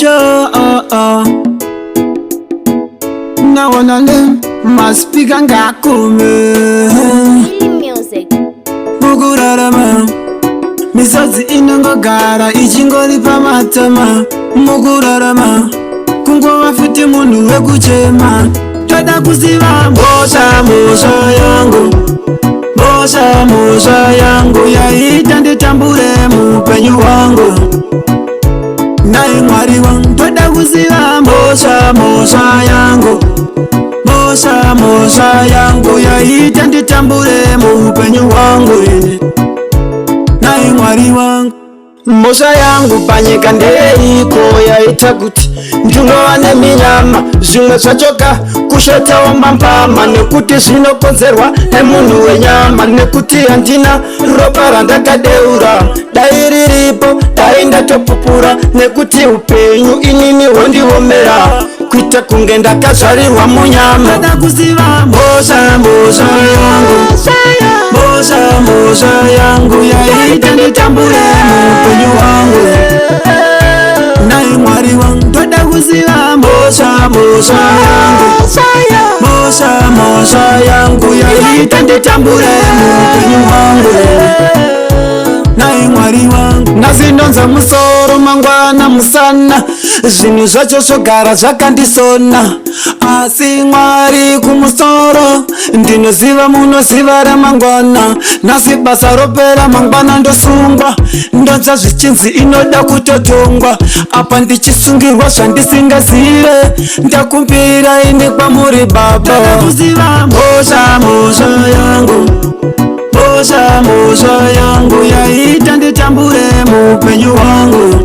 Joe. Naona lem maspika ngakume music mukurarama misodzi inongogara ichingori pamatama mukurarama kungova futi munhu wekuchema toda kuziva mbosha yangu mbosha yangu yaita nditambure mupenyu wangu nai Mwari wangu toda kuziva mbosha yangu mbosha yangu yaita nditambure mupenyu wangu nai Mwari wangu mbosha yangu panyika ndeiko yaita kuti ndingova neminyama zvimwe zvachoka kushetawo mambama nekuti zvinokonzerwa nemunhu wenyama nekuti handina ropa randakadeura dai riripo dai ndatopupura nekuti upenyu inini hondiomera kuita kunge ndakazvarirwa munyama toda kuziva mbosha yangu mbosha yangu yaita nditambure mupenyu wangu nai Mwari wangu toda kuziva mbosha yangu yaita nditambure mupenyu wangu nai Mwari wangu nazinonza musoro mangwana musana zvinhu zvacho zvogara zvakandisona asi Mwari kumusoro ndinoziva munoziva ramangwana nasi basa ropera mangwana ndosungwa ndonza zvichinzi inoda kutotongwa apa ndichisungirwa zvandisingazive ndakumbira ini kwamuri baba kuziva mbosha yangu mbosha yangu yaita nditambure mupenyu wangu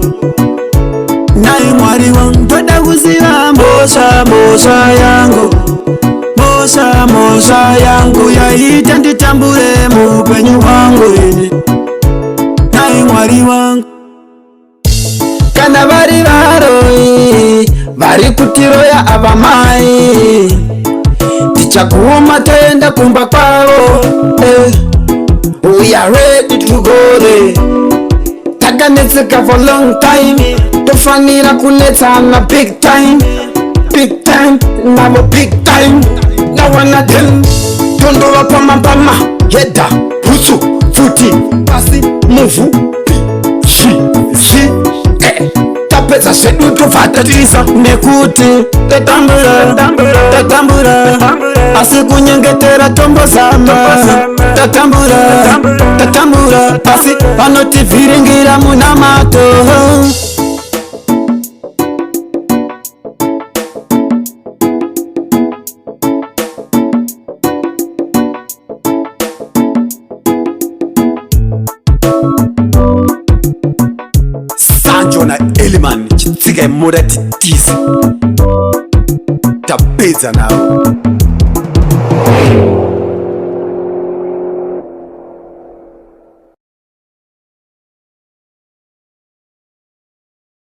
nai Mwari wangu toda kuziva mbosha yangu mbosha yangu yaita nditambure mupenyu wangu nai Mwari wangu kana vari varoi vari kutiroya ava mai tichakuuma toenda kumba kwavo we are ready to go there takanetseka for long time tofanira kunetsana big time navo big time nawana them tondova pamapama heda bhutsu futi pasi muvhu tapedza zvedu tobva tatisa nekuti tatambura asi kunyengetera tombozama tatambura asi panotivhiringira munamato Jona Eliman chitsika moda titisi tapedza nawo